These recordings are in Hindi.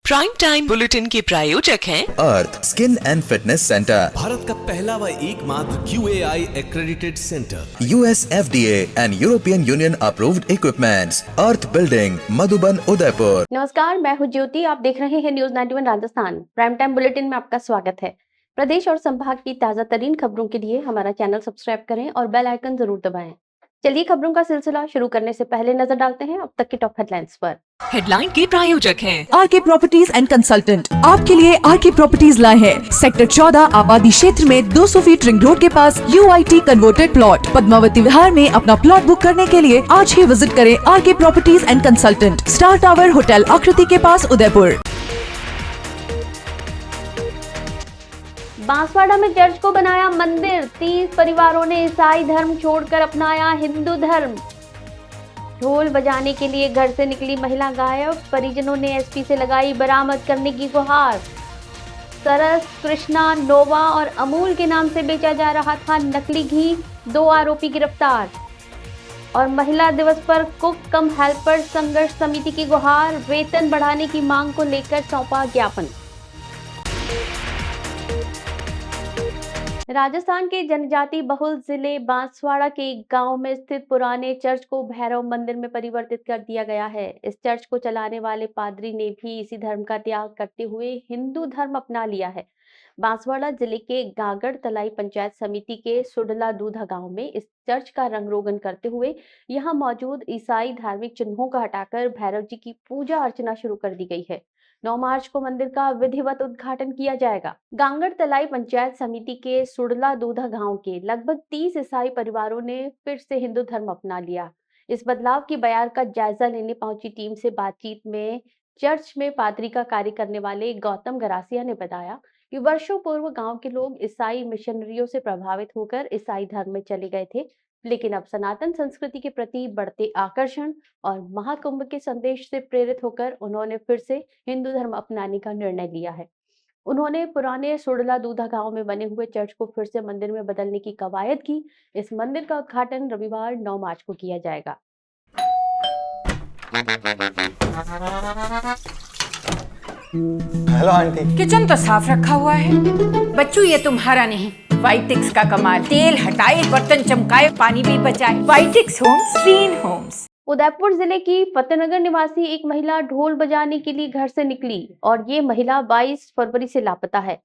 प्राइम टाइम बुलेटिन के प्रायोजक हैं Arth skin and fitness centre, Bharat का पहला व एकमात्र QAI accredited centre, US FDA and European Union approved equipments, Arth building, Madhuban, Udaipur. नमस्कार, मैं हूं ज्योति। आप देख रहे हैं news 91 Rajasthan. Prime time bulletin में आपका स्वागत है। प्रदेश और संभाग की ताजा तरीन खबरों के लिए हमारा चैनल सब्सक्राइब करें और बेल आइकन जरूर दबाएं। चलिए खबरों का सिलसिला शुरू करने से पहले नजर डालते हैं अब तक की टॉप हेडलाइंस पर। हेडलाइन के प्रायोजक हैं आरके प्रॉपर्टीज एंड कंसल्टेंट आपके लिए आरके प्रॉपर्टीज लाए हैं सेक्टर 14 आबादी क्षेत्र में 200 फीट रिंग रोड के पास UIT converted plot Padmavati Vihar में अपना प्लॉट बुक करने के लिए आज ही विजिट करें RK properties and consultant, star tower hotel Aakriti के पास, उदयपुर। बांसवाड़ा में चर्च को बनाया मंदिर, 30 परिवारों ने ईसाई धर्म छोड़कर अपनाया हिंदू धर्म। ढोल बजाने के लिए घर से निकली महिला गायब, परिजनों ने एसपी से लगाई बरामद करने की गुहार। सरस, कृष्णा, नोवा और अमूल के नाम से बेचा जा रहा था नकली घी, 2 आरोपी गिरफ्तार। और महिला दिवस पर कुक कम हेल्पर संघर्ष समिति की गुहार, वेतन बढ़ाने की मांग को लेकर सौंपा ज्ञापन। राजस्थान के जनजाति बहुल जिले बांसवाड़ा के एक गांव में स्थित पुराने चर्च को भैरव मंदिर में परिवर्तित कर दिया गया है। इस चर्च को चलाने वाले पादरी ने भी इसी धर्म का त्याग करते हुए हिंदू धर्म अपना लिया है। बांसवाड़ा जिले के गागड़ तलाई पंचायत समिति के सुडला दूधा गांव में इस चर्च का रंग रोगन करते हुए यहां मौजूद ईसाई धार्मिक चिन्हों का हटाकर भैरव जी की पूजा अर्चना शुरू कर दी गई है। 9 मार्च को मंदिर का विधिवत उद्घाटन किया जाएगा। गांगड़ तलाई पंचायत समिति के सुडला दूधा गांव के लगभग 30 ईसाई परिवारों ने फिर से हिंदू धर्म अपना लिया। इस बदलाव की बयार का जायजा लेने पहुंची टीम से बातचीत में चर्च में पादरी का कार्य करने वाले गौतम गरासिया ने बताया कि वर्षों पूर्व गांव के लोग ईसाई मिशनरियों से प्रभावित होकर ईसाई धर्म में चले गए थे, लेकिन अब सनातन संस्कृति के प्रति बढ़ते आकर्षण और महाकुंभ के संदेश से प्रेरित होकर उन्होंने फिर से हिंदू धर्म अपनाने का निर्णय लिया है। उन्होंने पुराने सुडला दूधा गांव में बने हुए चर्च को फिर से मंदिर में बदलने की कवायद की। इस मंदिर का उद्घाटन रविवार 9 मार्च को किया जाएगा। Hello aunty. किचन तो साफ रखा हुआ है बच्चू, ये तुम्हारा नहीं, वाइटिक्स का कमाल। तेल हटाए, बर्तन चमकाए, पानी भी बचाए। वाइटिक्स होम्स, क्लीन होम्स। उदयपुर जिले की फतेहनगर निवासी एक महिला ढोल बजाने के लिए घर से निकली और ये महिला 22 फरवरी से लापता है।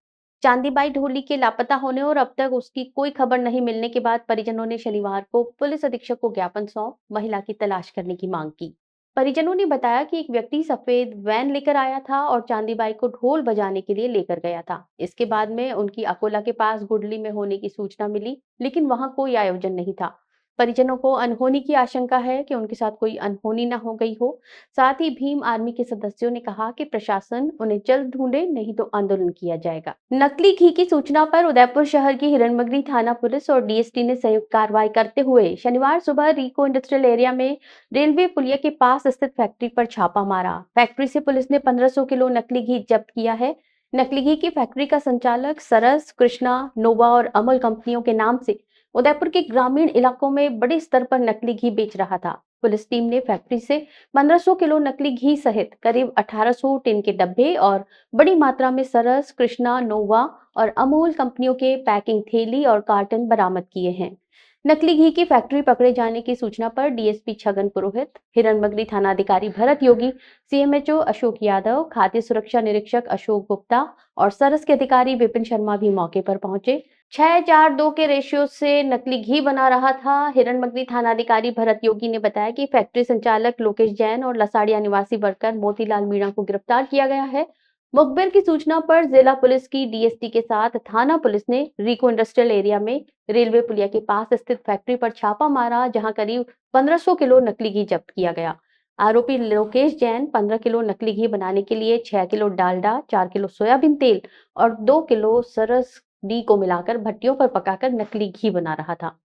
चांदीबाई ढोली के लापता होने और अब तक उसकी कोई खबर नहीं मिलने के बाद परिजनों ने शनिवार को पुलिस अधीक्षक को ज्ञापन सौंप महिला की तलाश करने की मांग की। परिजनों ने बताया कि एक व्यक्ति सफेद वैन लेकर आया था और चांदीबाई को ढोल बजाने के लिए लेकर गया था। इसके बाद में उनकी अकोला के पास गुडली में होने की सूचना मिली, लेकिन वहां कोई आयोजन नहीं था। परिजनों को अनहोनी की आशंका है कि उनके साथ कोई अनहोनी न हो गई हो। साथ ही भीम आर्मी के सदस्यों ने कहा कि प्रशासन उन्हें जल्द ढूंढे, नहीं तो आंदोलन किया जाएगा। नकली घी की सूचना पर उदयपुर शहर की हिरणमगरी थाना पुलिस और DST ने संयुक्त कार्रवाई करते हुए शनिवार सुबह रिको इंडस्ट्रियल एरिया में रेलवे पुलिया के पास स्थित फैक्ट्री पर छापा मारा। फैक्ट्री से पुलिस ने 1500 किलो नकली घी जब्त किया है। नकली घी की फैक्ट्री का संचालक सरस, कृष्णा, नोवा और अमल कंपनियों के नाम से उदयपुर के ग्रामीण इलाकों में बड़े स्तर पर नकली घी बेच रहा था। पुलिस टीम ने फैक्ट्री से 1500 किलो नकली घी सहित करीब 1800 टिन के डब्बे और बड़ी मात्रा में सरस, कृष्णा, नोवा और अमूल कंपनियों के पैकिंग थैली और कार्टन बरामद किए हैं। नकली घी की फैक्ट्री पकड़े जाने की सूचना पर DSP छगन पुरोहित, हिरणमगरी थानाधिकारी भरत योगी, CMHO अशोक यादव, खाद्य सुरक्षा निरीक्षक अशोक गुप्ता और सरस के अधिकारी विपिन शर्मा भी मौके पर पहुंचे। 6-4-2 के रेशियो से नकली घी बना रहा था। हिरणमगरी थानाधिकारी भरत योगी ने बताया कि फैक्ट्री संचालक लोकेश जैन और लसाड़िया निवासी वर्कर मोतीलाल मीणा को गिरफ्तार किया गया है। मुखबिर की सूचना पर जिला पुलिस की DST के साथ थाना पुलिस ने रिको इंडस्ट्रियल एरिया में रेलवे पुलिया के पास स्थित फैक्ट्री पर छापा मारा, जहां करीब 1500 किलो नकली घी जब्त किया गया। आरोपी लोकेश जैन 15 किलो नकली घी बनाने के लिए 6 किलो डालडा, 4 किलो सोयाबीन तेल और 2 किलो सरस डी को मिलाकर भट्टियों पर पकाकर नकली घी बना रहा था।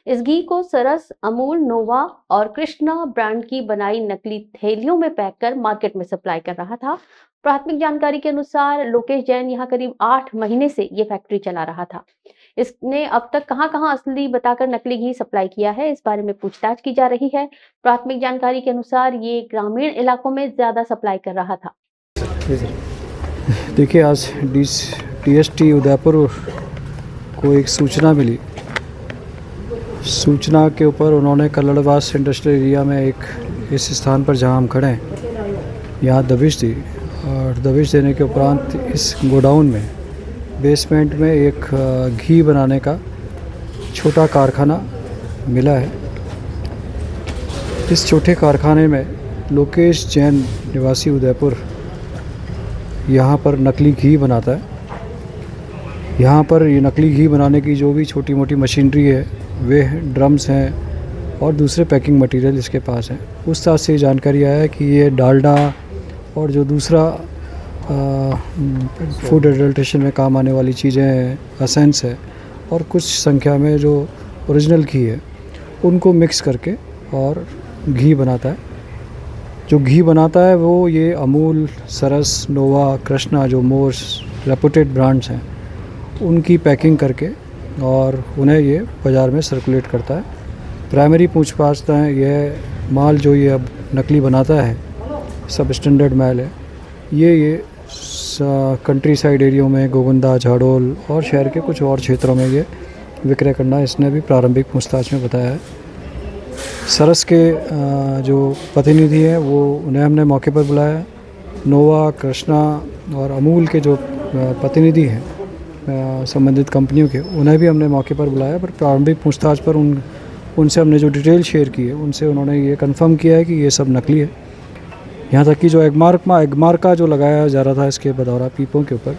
इस घी को सरस, अमूल, नोवा और कृष्णा ब्रांड की बनाई नकली थैलियों में पैक कर मार्केट में सप्लाई कर रहा था। प्राथमिक जानकारी के अनुसार लोकेश जैन यहां करीब 8 महीने से ये फैक्ट्री चला रहा था। इसने अब तक कहां-कहां असली बताकर नकली घी सप्लाई किया है, इस बारे में पूछताछ की जा रही है। प्राथमिक जानकारी के अनुसार ये ग्रामीण इलाकों में ज्यादा सप्लाई कर रहा था। देखिए, आज DST उदयपुर को एक सूचना मिली। सूचना के ऊपर उन्होंने कल्लड़वास इंडस्ट्रियल एरिया में एक इस स्थान पर जहां हम खड़े हैं यहाँ दबिश दी, और दबिश देने के उपरांत इस गोडाउन में बेसमेंट में एक घी बनाने का छोटा कारखाना मिला है। इस छोटे कारखाने में लोकेश जैन निवासी उदयपुर यहाँ पर नकली घी बनाता है। यहाँ पर ये नकली घी बनाने की जो भी छोटी मोटी मशीनरी है, वे ड्रम्स हैं और दूसरे पैकिंग मटेरियल इसके पास हैं। उस तरह से जानकारी आया है कि ये डालडा और जो दूसरा फूड एडल्ट्रेशन में काम आने वाली चीज़ें हैं, एसेंस है और कुछ संख्या में जो ओरिजिनल घी है उनको मिक्स करके और घी बनाता है। जो घी बनाता है वो ये अमूल, सरस, नोवा, कृष्णा जो मोस्ट रेपुटेड ब्रांड्स हैं उनकी पैकिंग करके और उन्हें ये बाज़ार में सर्कुलेट करता है। प्राइमरी पूछताछ है, यह माल जो ये अब नकली बनाता है सब स्टैंडर्ड माल है। ये कंट्री साइड एरियो में गोविंदा, झाड़ोल और शहर के कुछ और क्षेत्रों में ये विक्रय करना इसने भी प्रारंभिक पूछताछ में बताया है। सरस के जो प्रतिनिधि हैं वो उन्हें हमने मौके पर बुलाया। नोवा, कृष्णा और अमूल के जो प्रतिनिधि हैं संबंधित कंपनियों के, उन्हें भी हमने मौके पर बुलाया। पर प्रारंभिक पूछताछ पर उनसे हमने जो डिटेल शेयर की है उनसे उन्होंने ये कंफर्म किया है कि ये सब नकली है। यहाँ तक कि जो एगमार्क का जो लगाया जा रहा था इसके बदौरा पीपों के ऊपर,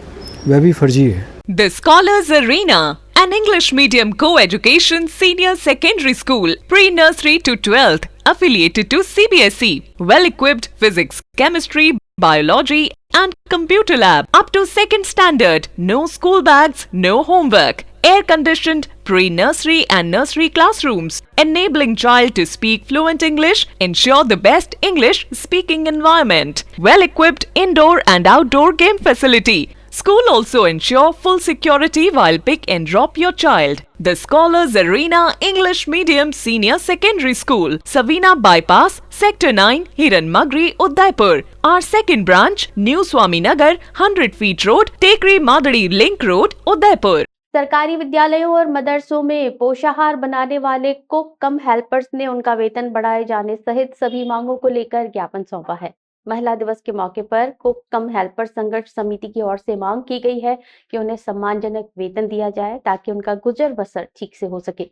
वह भी फर्जी है। The Scholars Arena, an English medium co-education senior secondary school, pre-nursery to 12th, affiliated to CBSE, well-equipped physics, chemistry, biology and computer lab, up to 2nd standard, no school bags, no homework, air-conditioned pre-nursery and nursery classrooms, enabling child to speak fluent English, ensure the best English speaking environment, well-equipped indoor and outdoor game facility. School also ensure full security while pick and drop your child. The Scholars Arena English Medium Senior Secondary School, Savina Bypass, Sector 9, Hiran Magri, Udaipur. Our second branch, New Swami Nagar, 100 feet road, Tekri Madadi Link Road, Udaipur. सरकारी विद्यालयों और मदरसों में पोषाहार बनाने वाले कुक कम हेल्पर्स ने उनका वेतन बढ़ाए जाने सहित सभी मांगों को लेकर ज्ञापन सौंपा है। महिला दिवस के मौके पर कुक कम हेल्पर संघर्ष समिति की ओर से मांग की गई है कि उन्हें सम्मानजनक वेतन दिया जाए ताकि उनका गुजर बसर ठीक से हो सके।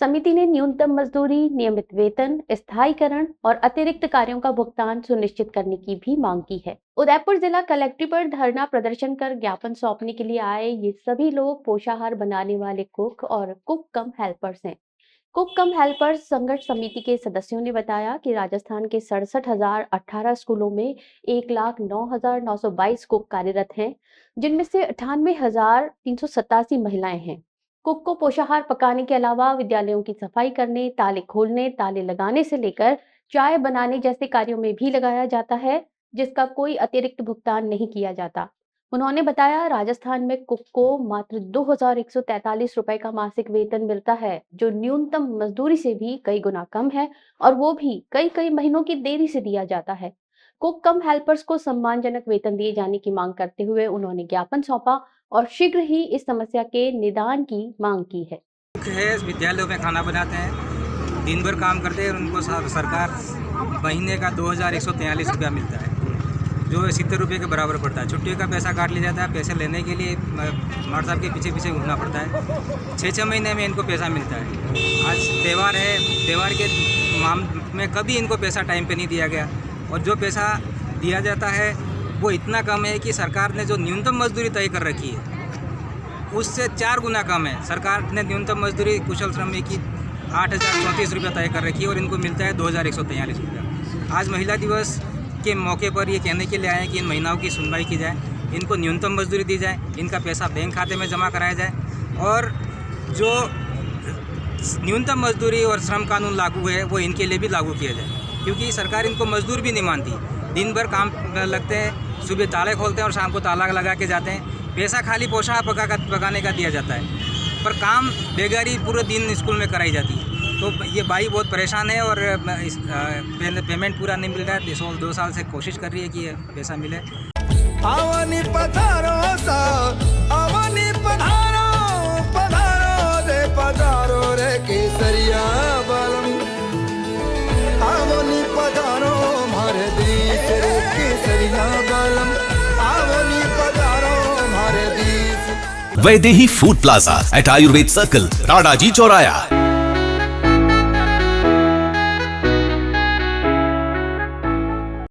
समिति ने न्यूनतम मजदूरी, नियमित वेतन, स्थायीकरण और अतिरिक्त कार्यों का भुगतान सुनिश्चित करने की भी मांग की है। उदयपुर जिला कलेक्ट्रेट पर धरना प्रदर्शन कर ज्ञापन सौंपने के लिए आए ये सभी लोग पोषाहार बनाने वाले कुक और कुक कम हेल्पर्स हैं। कुक कम हेल्पर्स संघर्ष समिति के सदस्यों ने बताया कि राजस्थान के 67,018 स्कूलों में 1,09,922 कुक कार्यरत हैं, जिनमें से 98,387 महिलाएं हैं। कुक को पोषाहार पकाने के अलावा विद्यालयों की सफाई करने, ताले खोलने, ताले लगाने से लेकर चाय बनाने जैसे कार्यों में भी लगाया जाता है, जिसका कोई अतिरिक्त भुगतान नहीं किया जाता। उन्होंने बताया राजस्थान में कुक को मात्र 2,143 रुपए का मासिक वेतन मिलता है, जो न्यूनतम मजदूरी से भी कई गुना कम है और वो भी कई महीनों की देरी से दिया जाता है। कुक कम हेल्पर्स को सम्मानजनक वेतन दिए जाने की मांग करते हुए उन्होंने ज्ञापन सौंपा और शीघ्र ही इस समस्या के निदान की मांग की है। विद्यालयों में खाना बनाते हैं, दिन भर काम करते हैं, उनको सरकार महीने का 2,143 रुपया मिलता है, जो 70 रुपये के बराबर पड़ता है। छुट्टियों का पैसा काट लिया जाता है। पैसे लेने के लिए मार साहब के पीछे घूमना पड़ता है। 6-6 महीने में इनको पैसा मिलता है। आज त्यौहार है, त्यौहार के मामले में कभी इनको पैसा टाइम पे नहीं दिया गया, और जो पैसा दिया जाता है वो इतना कम है कि सरकार ने जो न्यूनतम मजदूरी तय कर रखी है उससे 4 गुना कम है। सरकार ने न्यूनतम मजदूरी कुशल श्रमिक की 8,034 रुपये तय कर रखी है और इनको मिलता है 2,143 रुपया। आज महिला दिवस के मौके पर ये कहने के लिए आए हैं कि इन महिलाओं की सुनवाई की जाए, इनको न्यूनतम मजदूरी दी जाए, इनका पैसा बैंक खाते में जमा कराया जाए, और जो न्यूनतम मजदूरी और श्रम कानून लागू है वो इनके लिए भी लागू किया जाए, क्योंकि सरकार इनको मजदूर भी नहीं मानती। दिन भर काम लगते हैं, सुबह ताले खोलते हैं और शाम को ताला लगा के जाते हैं। पैसा खाली पोषाहार पकाने का दिया जाता है, पर काम बेगारी पूरे दिन स्कूल में कराई जाती है। तो ये बाई बहुत परेशान है और पेमेंट पूरा नहीं मिल रहा है। 2 साल से कोशिश कर रही है कि ये पैसा मिले। आवनी पधारो सा आवनी पधारो पधारो रे केसरिया बलम आवनी पधारो हमारे देश रे केसरिया बलम आवनी पधारो हमारे देश। Vaidehi food plaza at Ayurveda circle, Radaji चौराया।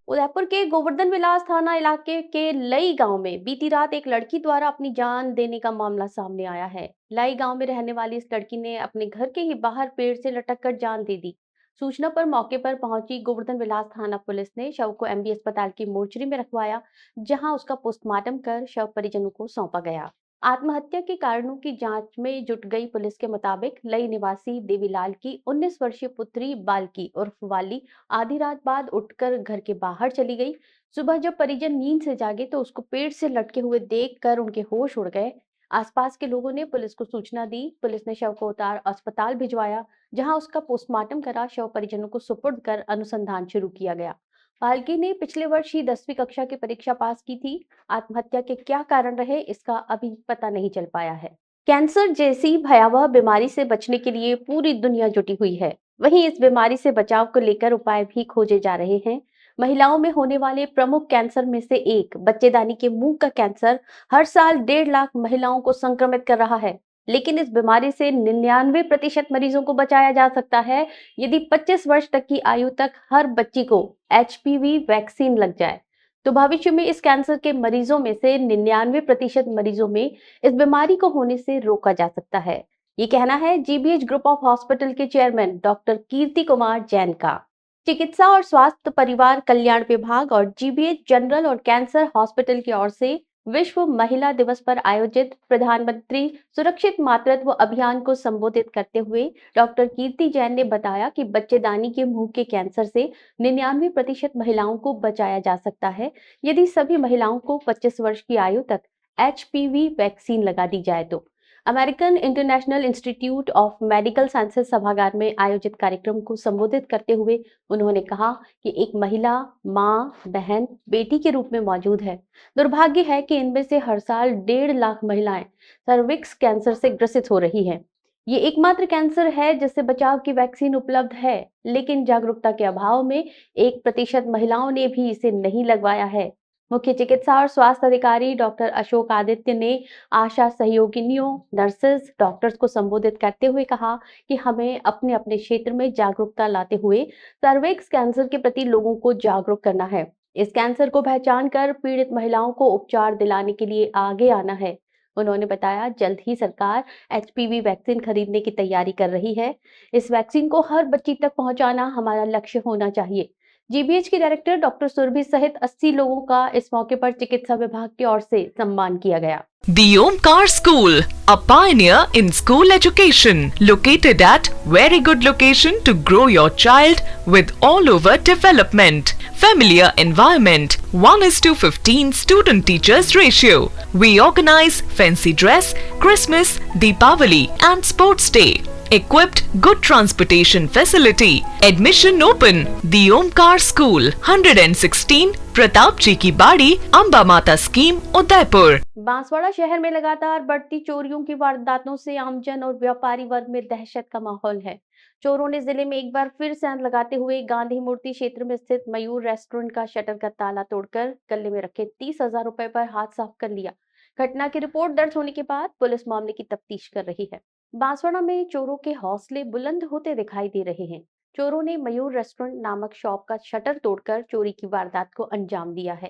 उदयपुर के गोवर्धन विलास थाना इलाके के लई गांव में बीती रात एक लड़की द्वारा अपनी जान देने का मामला सामने आया है। लई गांव में रहने वाली इस लड़की ने अपने घर के ही बाहर पेड़ से लटक कर जान दे दी। सूचना पर मौके पर पहुंची गोवर्धन विलास थाना पुलिस ने शव को एमबी अस्पताल की मोर्चरी में रखवाया, जहां उसका पोस्टमार्टम कर शव परिजनों को सौंपा गया। आत्महत्या के कारणों की जांच में जुट गई पुलिस के मुताबिक लई निवासी देवीलाल की 19 वर्षीय पुत्री बालकी उर्फ वाली आधी रात बाद उठकर घर के बाहर चली गई। सुबह जब परिजन नींद से जागे तो उसको पेड़ से लटके हुए देखकर उनके होश उड़ गए। आसपास के लोगों ने पुलिस को सूचना दी। पुलिस ने शव को उतार अस्पताल भिजवाया, जहां उसका पोस्टमार्टम करा शव परिजनों को सुपुर्द कर अनुसंधान शुरू किया गया। बालकी ने पिछले वर्ष ही 10वीं कक्षा की परीक्षा पास की थी। आत्महत्या के क्या कारण रहे इसका अभी पता नहीं चल पाया है। कैंसर जैसी भयावह बीमारी से बचने के लिए पूरी दुनिया जुटी हुई है। वहीं इस बीमारी से बचाव को लेकर उपाय भी खोजे जा रहे हैं। महिलाओं में होने वाले प्रमुख कैंसर में से एक बच्चेदानी के मुंह का कैंसर हर साल 1.5 लाख महिलाओं को संक्रमित कर रहा है। लेकिन इस बीमारी से 99% मरीजों को बचाया जा सकता है यदि 25 वर्ष तक की आयु तक हर बच्ची को HPV वैक्सीन लग जाए। तो भविष्य में इस कैंसर के मरीजों में से 99% मरीजों में इस बीमारी को होने से रोका जा सकता है। ये कहना है GBH ग्रुप ऑफ हॉस्पिटल के चेयरमैन डॉक्टर कीर्ति कुमार जैन का। चिकित्सा और स्वास्थ्य परिवार कल्याण विभाग और GBH जनरल और कैंसर हॉस्पिटल की ओर से विश्व महिला दिवस पर आयोजित प्रधानमंत्री सुरक्षित मातृत्व अभियान को संबोधित करते हुए डॉक्टर कीर्ति जैन ने बताया कि बच्चेदानी के मुंह के कैंसर से 99% महिलाओं को बचाया जा सकता है यदि सभी महिलाओं को 25 वर्ष की आयु तक HPV वैक्सीन लगा दी जाए। तो American international institute of medical sciences सभागार में आयोजित कार्यक्रम को संबोधित करते हुए उन्होंने कहा कि एक महिला मां, बहन, बेटी के रूप में मौजूद है। दुर्भाग्य है कि इनमें से हर साल 1.5 लाख महिलाएं सर्विक्स कैंसर से ग्रसित हो रही हैं। ये एकमात्र कैंसर है जिससे बचाव की वैक्सीन उपलब्ध है, लेकिन जागरूकता के अभाव में 1% महिलाओं ने भी इसे नहीं लगवाया है। मुख्य चिकित्सा और स्वास्थ्य अधिकारी डॉक्टर अशोक आदित्य ने आशा सहयोगिनियों, नर्सेज, डॉक्टर्स को संबोधित करते हुए कहा कि हमें अपने अपने क्षेत्र में जागरूकता लाते हुए सर्विक्स कैंसर के प्रति लोगों को जागरूक करना है। इस कैंसर को पहचान कर पीड़ित महिलाओं को उपचार दिलाने के लिए आगे आना है। उन्होंने बताया जल्द ही सरकार HPV वैक्सीन खरीदने की तैयारी कर रही है। इस वैक्सीन को हर बच्ची तक पहुंचाना हमारा लक्ष्य होना चाहिए। GBH के डायरेक्टर डॉक्टर सुरभि सहित 80 लोगों का इस मौके पर चिकित्सा विभाग की ओर से सम्मान किया गया। The Omkar School, a pioneer in school education, located at very good location to grow your child with all over development. Familiar environment, 1:15 student teachers ratio. We organize fancy dress, Christmas, Deepavali and sports day. Equipped good transportation facility. Admission open. The Omkar School, 116 Pratap जी की बाड़ी, अंबा माता स्कीम, उदयपुर। बांसवाड़ा शहर में लगातार बढ़ती चोरियों की वारदातों से आमजन और व्यापारी वर्ग में दहशत का माहौल है। चोरों ने जिले में एक बार फिर सेंध लगाते हुए गांधी मूर्ति क्षेत्र में स्थित मयूर रेस्टोरेंट का शटर का ताला तोड़कर गले में रखे 30,000 रुपए पर हाथ साफ कर लिया। घटना की रिपोर्ट दर्ज होने के बाद पुलिस मामले की तफ्तीश कर रही है। बांसवाड़ा में चोरों के हौसले बुलंद होते दिखाई दे रहे हैं। चोरों ने मयूर रेस्टोरेंट नामक शॉप का शटर तोड़कर चोरी की वारदात को अंजाम दिया है।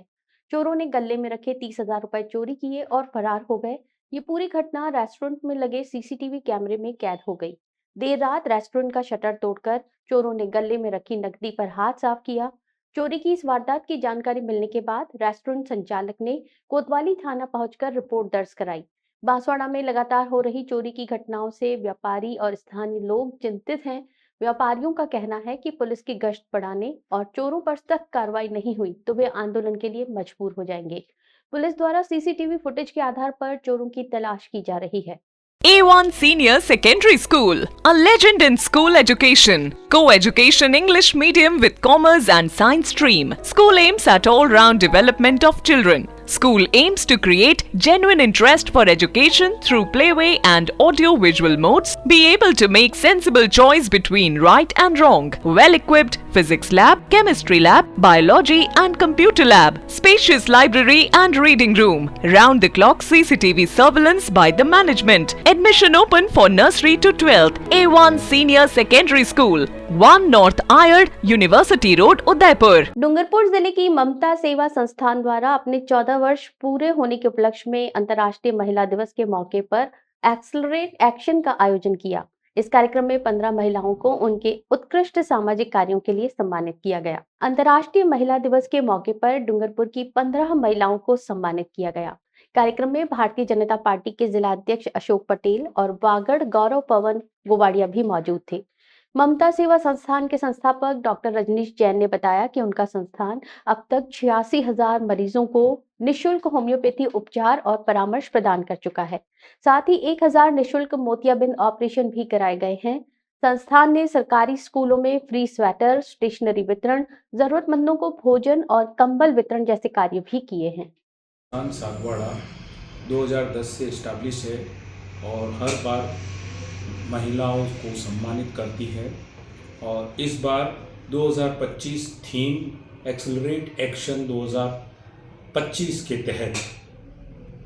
चोरों ने गले में रखे 30,000 रुपए चोरी किए और फरार हो गए। ये पूरी घटना रेस्टोरेंट में लगे CCTV कैमरे में कैद हो गई। देर रात रेस्टोरेंट का शटर तोड़कर चोरों ने गले में रखी नकदी पर हाथ साफ किया। चोरी की इस वारदात की जानकारी मिलने के बाद रेस्टोरेंट संचालक ने कोतवाली थाना पहुंचकर रिपोर्ट दर्ज कराई। बांसवाड़ा में लगातार हो रही चोरी की घटनाओं से व्यापारी और स्थानीय लोग चिंतित हैं। व्यापारियों का कहना है कि पुलिस की गश्त बढ़ाने और चोरों पर सख्त कार्रवाई नहीं हुई तो वे आंदोलन के लिए मजबूर हो जाएंगे। पुलिस द्वारा CCTV फुटेज के आधार पर चोरों की तलाश की जा रही है। A1 Senior Secondary School, a legend in school education. Co-education English medium with commerce and science stream. School aims at all-round development of children. School aims to create genuine interest for education through playway and audio-visual modes, be able to make sensible choice between right and wrong, well-equipped physics lab, chemistry lab, biology and computer lab, spacious library and reading room, round-the-clock CCTV surveillance by the management. Admission open for nursery to 12th, A1 Senior Secondary School, 1 North Ayad, University Road, Udaipur. Dungarpur जिले की ममता सेवा संस्थान द्वारा अपने 14 वर्ष पूरे होने के उपलक्ष्य में अंतर्राष्ट्रीय महिला दिवस के मौके पर एक्सेलरेट एक्शन का आयोजन किया। इस कार्यक्रम में 15 महिलाओं को उनके उत्कृष्ट सामाजिक कार्यों के लिए सम्मानित किया गया। अंतर्राष्ट्रीय महिला दिवस के मौके पर डूंगरपुर की 15 महिलाओं को सम्मानित किया गया। कार्यक्रम में भारतीय जनता पार्टी के जिला अध्यक्ष अशोक पटेल और बागड़ गौरव पवन गोवाड़िया भी मौजूद थे। ममता सेवा संस्थान के संस्थापक डॉक्टर रजनीश जैन ने बताया कि उनका संस्थान अब तक 86,000 मरीजों को निशुल्क होम्योपैथी उपचार और परामर्श प्रदान कर चुका है। साथ ही 1,000 निशुल्क मोतियाबिंद ऑपरेशन भी कराए गए हैं। संस्थान ने सरकारी स्कूलों में फ्री स्वेटर, स्टेशनरी वितरण, जरूरतमंदों को भोजन और कंबल वितरण जैसे कार्य भी किए हैं। सागवाड़ा 2010 से एस्टैब्लिश है और हर बार महिलाओं को सम्मानित करती है और इस बार 2025 थीम एक्सेलरेट एक्शन 2025 के तहत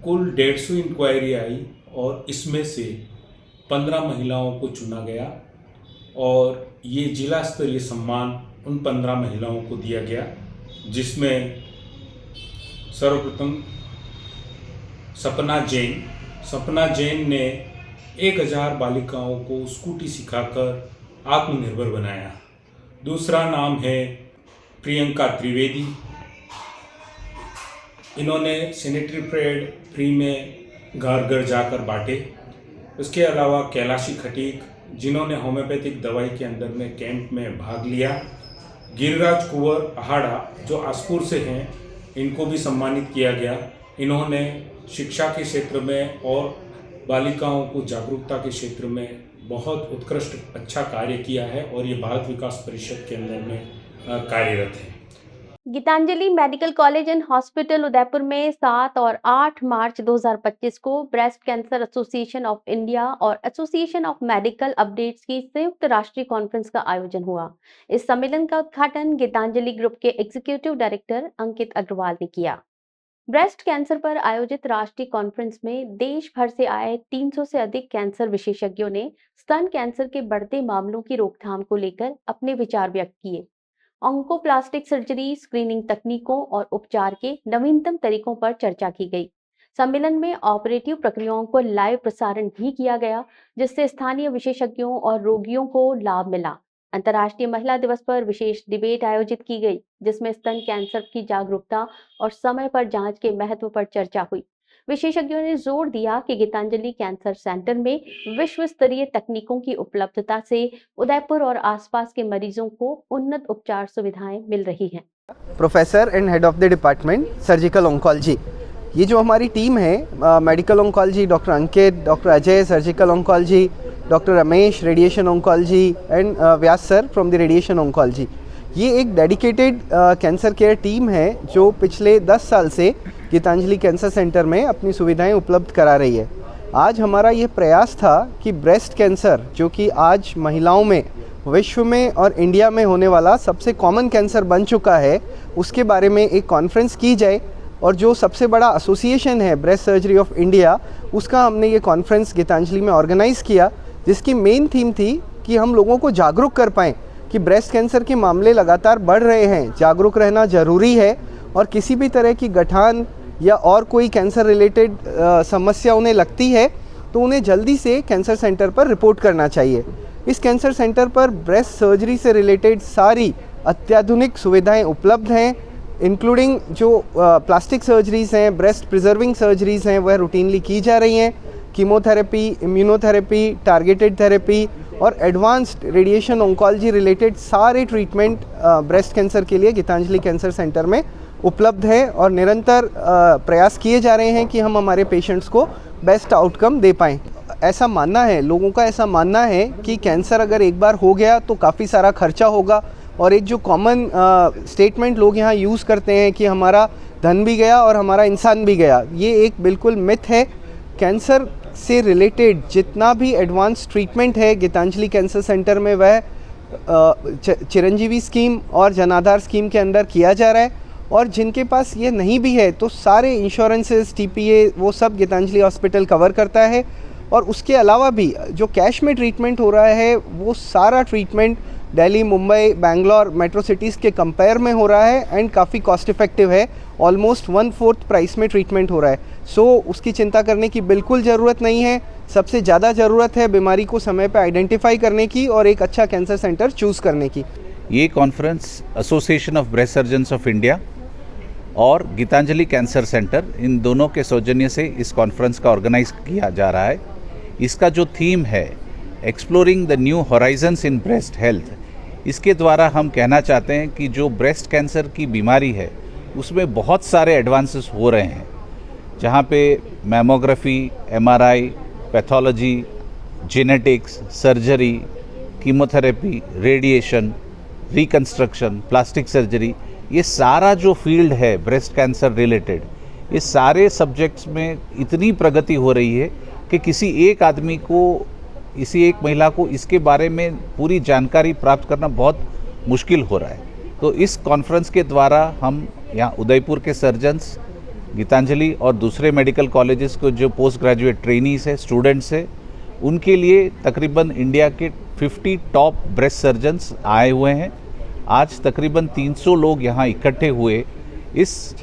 कुल 150 इंक्वायरी आई और इसमें से 15 महिलाओं को चुना गया और ये जिला स्तरीय सम्मान उन 15 महिलाओं को दिया गया, जिसमें सर्वप्रथम सपना जैन ने 1,000 बालिकाओं को स्कूटी सिखाकर आत्मनिर्भर बनाया। दूसरा नाम है प्रियंका त्रिवेदी, इन्होंने सैनिटरी पैड फ्री में घर घर जाकर बांटे। उसके अलावा कैलाशी खटीक, जिन्होंने होम्योपैथिक दवाई के अंदर में कैंप में भाग लिया। गिरिराज कुंवर अहाड़ा जो आसपुर से हैं, इनको भी सम्मानित किया गया। इन्होंने शिक्षा के क्षेत्र में और बालिकाओं को जागरूकता के क्षेत्र में बहुत उत्कृष्ट अच्छा कार्य किया है और ये भारत विकास परिषद के अंदर में कार्यरत है। Geetanjali medical college and hospital Udaipur में 7 और 8 मार्च 2025 को breast cancer association of India और एसोसिएशन ऑफ मेडिकल अपडेट्स की संयुक्त राष्ट्रीय कॉन्फ्रेंस का आयोजन हुआ। इस सम्मेलन का उद्घाटन गीतांजलि ग्रुप के एग्जीक्यूटिव डायरेक्टर अंकित अग्रवाल ने किया। ब्रेस्ट कैंसर पर आयोजित राष्ट्रीय कॉन्फ्रेंस में देश भर से आए 300 से अधिक कैंसर विशेषज्ञों ने स्तन कैंसर के बढ़ते मामलों की रोकथाम को लेकर अपने विचार व्यक्त किए। ऑन्कोप्लास्टिक सर्जरी, स्क्रीनिंग तकनीकों और उपचार के नवीनतम तरीकों पर चर्चा की गई। सम्मेलन में ऑपरेटिव प्रक्रियाओं को लाइव प्रसारण भी किया गया, जिससे स्थानीय विशेषज्ञों और रोगियों को लाभ मिला। अंतर्राष्ट्रीय महिला दिवस पर विशेष डिबेट आयोजित की गई, जिसमें स्तन कैंसर की जागरूकता और समय पर जांच के महत्व पर चर्चा हुई। विशेषज्ञों ने जोर दिया कि गीतांजलि कैंसर सेंटर में विश्व स्तरीय तकनीकों की उपलब्धता से उदयपुर और आसपास के मरीजों को उन्नत उपचार सुविधाएं मिल रही हैं। Professor and head of the department surgical oncology, ये जो हमारी टीम है medical oncology, doctor Ankit, doctor Ajay surgical oncology, doctor Ramesh radiation oncology and Vyas sir from the radiation oncology, ये एक डेडिकेटेड कैंसर केयर टीम है जो पिछले 10 साल से गीतांजलि कैंसर सेंटर में अपनी सुविधाएं उपलब्ध करा रही है। आज हमारा ये प्रयास था कि ब्रेस्ट कैंसर, जो कि आज महिलाओं में विश्व में और इंडिया में होने वाला सबसे कॉमन कैंसर बन चुका है, उसके बारे में एक कॉन्फ्रेंस की जाए। और जो सबसे बड़ा एसोसिएशन है ब्रेस्ट सर्जरी ऑफ इंडिया, उसका हमने ये कॉन्फ्रेंस गीतांजलि में ऑर्गेनाइज़ किया, जिसकी मेन थीम थी कि हम लोगों को जागरूक कर पाएँ कि ब्रेस्ट कैंसर के मामले लगातार बढ़ रहे हैं, जागरूक रहना ज़रूरी है और किसी भी तरह की गठान या और कोई कैंसर रिलेटेड समस्या उन्हें लगती है तो उन्हें जल्दी से कैंसर सेंटर पर रिपोर्ट करना चाहिए। इस कैंसर सेंटर पर ब्रेस्ट सर्जरी से रिलेटेड सारी अत्याधुनिक सुविधाएं उपलब्ध हैं, इंक्लूडिंग जो प्लास्टिक सर्जरीज़ हैं, ब्रेस्ट प्रिजर्विंग सर्जरीज़ हैं, वह रूटीनली की जा रही हैं। कीमोथेरेपी, इम्यूनोथेरेपी, टारगेटेड थेरेपी और एडवांस्ड रेडिएशन ऑन्कोलॉजी रिलेटेड सारे ट्रीटमेंट ब्रेस्ट कैंसर के लिए गीतांजलि कैंसर सेंटर में उपलब्ध है और निरंतर प्रयास किए जा रहे हैं कि हम हमारे पेशेंट्स को बेस्ट आउटकम दे पाएँ। ऐसा मानना है, लोगों का ऐसा मानना है कि कैंसर अगर एक बार हो गया तो काफ़ी सारा खर्चा होगा और एक जो कॉमन स्टेटमेंट लोग यहाँ यूज़ करते हैं कि हमारा धन भी गया और हमारा इंसान भी गया। ये एक बिल्कुल मिथ है। कैंसर से रिलेटेड जितना भी एडवांस ट्रीटमेंट है गीतांजलि कैंसर सेंटर में, वह चिरंजीवी स्कीम और जनाधार स्कीम के अंदर किया जा रहा है। और जिनके पास ये नहीं भी है तो सारे इंश्योरेंसेस, टीपीए, वो सब गीतांजलि हॉस्पिटल कवर करता है। और उसके अलावा भी जो कैश में ट्रीटमेंट हो रहा है वो सारा treatment Delhi, Mumbai, Bangalore metro cities के कंपेयर में हो रहा है एंड काफ़ी कॉस्ट इफ़ेक्टिव है। ऑलमोस्ट 1/4 प्राइस में ट्रीटमेंट हो रहा है। सो उसकी चिंता करने की बिल्कुल ज़रूरत नहीं है। सबसे ज़्यादा ज़रूरत है बीमारी को समय पर आइडेंटिफाई करने की और एक अच्छा कैंसर सेंटर चूज़ करने की। ये conference association of breast surgeons of India और गीतांजलि कैंसर सेंटर, इन दोनों के सौजन्य से इस कॉन्फ्रेंस का ऑर्गेनाइज किया जा रहा है। इसका जो थीम है exploring the new horizons in breast health, इसके द्वारा हम कहना चाहते हैं कि जो ब्रेस्ट कैंसर की बीमारी है उसमें बहुत सारे एडवांसेस हो रहे हैं, जहाँ पे mammography, MRI, pathology, genetics, surgery, chemotherapy, radiation, reconstruction, plastic surgery, ये सारा जो फील्ड है ब्रेस्ट कैंसर रिलेटेड, ये सारे सब्जेक्ट्स में इतनी प्रगति हो रही है कि किसी एक आदमी को, किसी एक महिला को इसके बारे में पूरी जानकारी प्राप्त करना बहुत मुश्किल हो रहा है। तो इस कॉन्फ्रेंस के द्वारा हम यहाँ उदयपुर के सर्जन्स, गीतांजलि और दूसरे मेडिकल कॉलेजेस को जो पोस्ट ग्रेजुएट ट्रेनीज है, स्टूडेंट्स है, उनके लिए तकरीबन इंडिया के 50 टॉप ब्रेस्ट सर्जन्स आए हुए हैं। आज तकरीबन 300 लोग यहाँ इकट्ठे हुए इस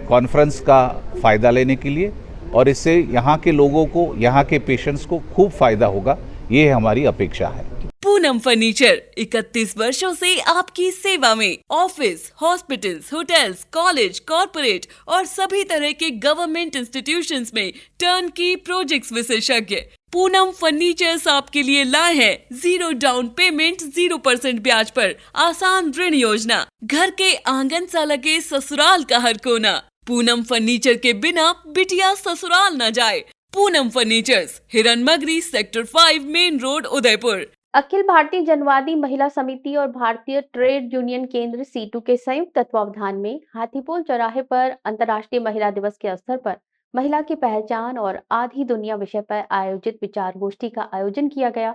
कॉन्फ्रेंस का फ़ायदा लेने के लिए, और इससे यहाँ के लोगों को, यहाँ के पेशेंट्स को खूब फ़ायदा होगा, ये हमारी अपेक्षा है। पूनम फर्नीचर 31 वर्षों से आपकी सेवा में। Office, hospitals, hotels, college, corporate और सभी तरह के गवर्नमेंट इंस्टीट्यूशंस में टर्नकी प्रोजेक्ट्स विशेषज्ञ पूनम फर्नीचर्स आपके लिए लाए हैं 0 डाउन पेमेंट 0% ब्याज पर आसान ऋण योजना। घर के आंगन सा लगे ससुराल का हर कोना। पूनम फर्नीचर के बिना बिटिया ससुराल न जाए। Poonam furnitures, Hiranmagri, sector 5, main road, Udaipur. Akhil Bharatiya Janwadi महिला समिति और भारतीय ट्रेड यूनियन केंद्र सीटू के संयुक्त तत्वावधान में हाथीपोल चौराहे पर अंतर्राष्ट्रीय महिला दिवस के अवसर पर महिला की पहचान और आधी दुनिया विषय पर आयोजित विचार गोष्ठी का आयोजन किया गया।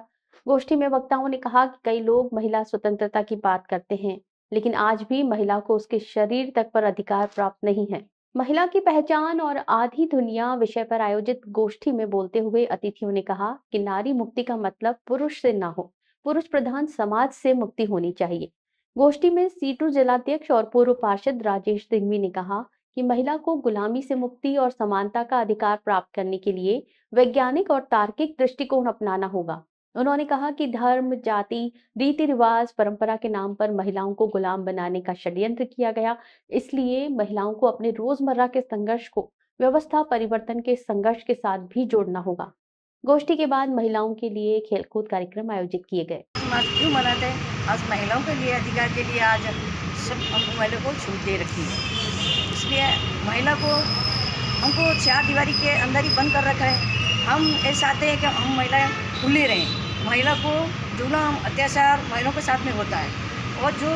गोष्ठी में वक्ताओं ने कहा कि कई लोग महिला स्वतंत्रता की बात करते हैं, लेकिन आज भी महिला को उसके शरीर तक पर अधिकार प्राप्त नहीं है। महिला की पहचान और आधी दुनिया विषय पर आयोजित गोष्ठी में बोलते हुए अतिथियों ने कहा कि नारी मुक्ति का मतलब पुरुष से ना हो, पुरुष प्रधान समाज से मुक्ति होनी चाहिए। गोष्ठी में सीटू जिलाध्यक्ष और पूर्व पार्षद राजेश दिंगवी ने कहा कि महिला को गुलामी से मुक्ति और समानता का अधिकार प्राप्त करने के लिए वैज्ञानिक और तार्किक दृष्टिकोण अपनाना होगा। उन्होंने कहा कि धर्म, जाति, रीति रिवाज, परंपरा के नाम पर महिलाओं को गुलाम बनाने का षड्यंत्र किया गया, इसलिए महिलाओं को अपने रोजमर्रा के संघर्ष को व्यवस्था परिवर्तन के संघर्ष के साथ भी जोड़ना होगा। गोष्ठी के बाद महिलाओं के लिए खेलकूद कार्यक्रम आयोजित किए गए। क्यों मनाते हैं? आज महिलाओं के लिए, अधिकार के लिए आज सब महिलाओं को छूट दे रखी है, इसलिए महिला को हमको 4 दीवारी के अंदर ही बंद कर रखा है। हम ऐसा चाहते हैं कि हम महिलाएं खुले रहें। महिला को जुल्म, अत्याचार महिलाओं के साथ में होता है, और जो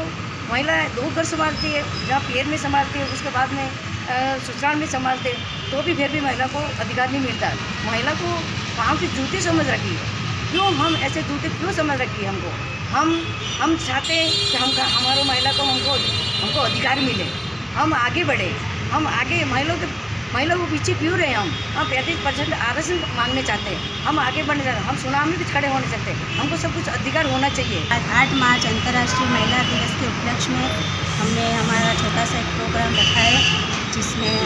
महिला 2 घर संभालती है, जहाँ पेड़ में संभालती है, उसके बाद में ससुराल में संभालते, तो भी फिर भी महिला को अधिकार नहीं मिलता। महिला को पाँव की जूती समझ रखी है। क्यों हम ऐसे जूते क्यों समझ रखी है हमको? हम चाहते हैं कि हमारे महिला को हमको अधिकार मिले, हम आगे बढ़े, हम आगे महिला को पीछे क्यों रहे? हम 35% आरक्षण मांगने चाहते हैं, हम आगे बढ़ने चाहते हैं, हम चुनाव में भी खड़े होने चाहते हैं, हमको सब कुछ अधिकार होना चाहिए। 8 मार्च अंतर्राष्ट्रीय महिला दिवस के उपलक्ष्य में हमने हमारा छोटा सा एक प्रोग्राम रखा है, जिसमें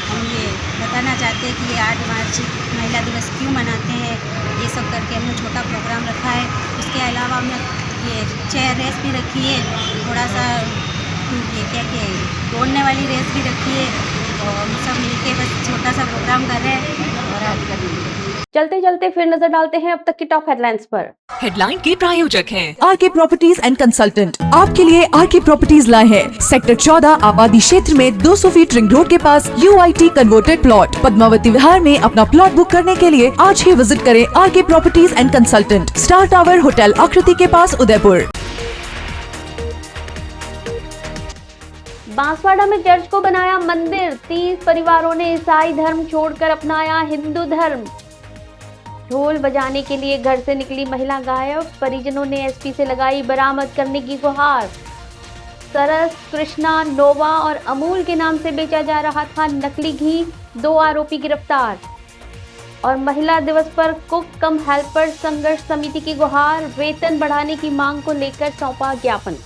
हम ये बताना चाहते हैं कि ये 8 मार्च महिला दिवस क्यों मनाते हैं, ये सब करके हमने छोटा प्रोग्राम रखा है। उसके अलावा हमने ये चेयर रेस भी रखी है, थोड़ा सा ये क्या कि दौड़ने वाली रेस भी रखी है, तो हम सब मिलके बस छोटा सा प्रोग्राम कर रहे हैं और आगे करेंगे। चलते चलते फिर नजर डालते हैं अब तक की टॉप हेडलाइंस पर। हेडलाइन के प्रायोजक हैं आरके प्रॉपर्टीज एंड कंसल्टेंट। आपके लिए आरके प्रॉपर्टीज लाए हैं सेक्टर 14 आबादी क्षेत्र में 200 फीट रिंग रोड के पास UIT converted plot. Padmavati Vihar में अपना प्लॉट बुक करने के लिए आज ही विजिट करें RK properties and consultant, star tower hotel Aakriti के पास, उदयपुर। बांसवाड़ा में चर्च को बनाया मंदिर, 30 परिवारों ने ईसाई धर्म छोड़कर अपनाया हिंदू धर्म। ढोल बजाने के लिए घर से निकली महिला गायब, परिजनों ने एसपी से लगाई बरामद करने की गुहार। सरस, कृष्णा, नोवा और अमूल के नाम से बेचा जा रहा था नकली घी, 2 आरोपी गिरफ्तार। और महिला दिवस पर कुक कम हेल्पर संघर्ष समिति की गुहार, वेतन बढ़ाने की मांग को लेकर सौंपा ज्ञापन।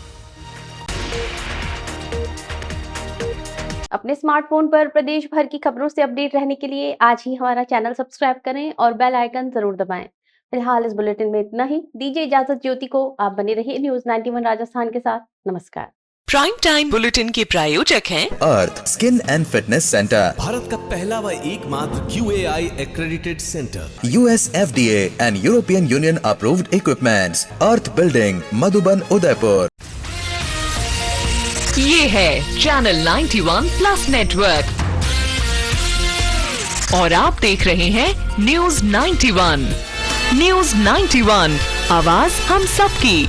अपने स्मार्टफोन पर प्रदेश भर की खबरों से अपडेट रहने के लिए आज ही हमारा चैनल सब्सक्राइब करें और बेल आइकन जरूर दबाएं। फिलहाल इस बुलेटिन में इतना ही। दीजिए इजाजत ज्योति को। आप बने रहिए न्यूज 91 राजस्थान के साथ। नमस्कार। प्राइम टाइम बुलेटिन के प्रायोजक हैं Arth skin and fitness centre, Bharat का पहला व एकमात्र QAI accredited centre, US FDA and European Union approved equipments, Arth building, Madhuban, Udaipur. ये है चैनल 91 प्लस नेटवर्क और आप देख रहे हैं न्यूज 91। न्यूज 91, आवाज हम सबकी।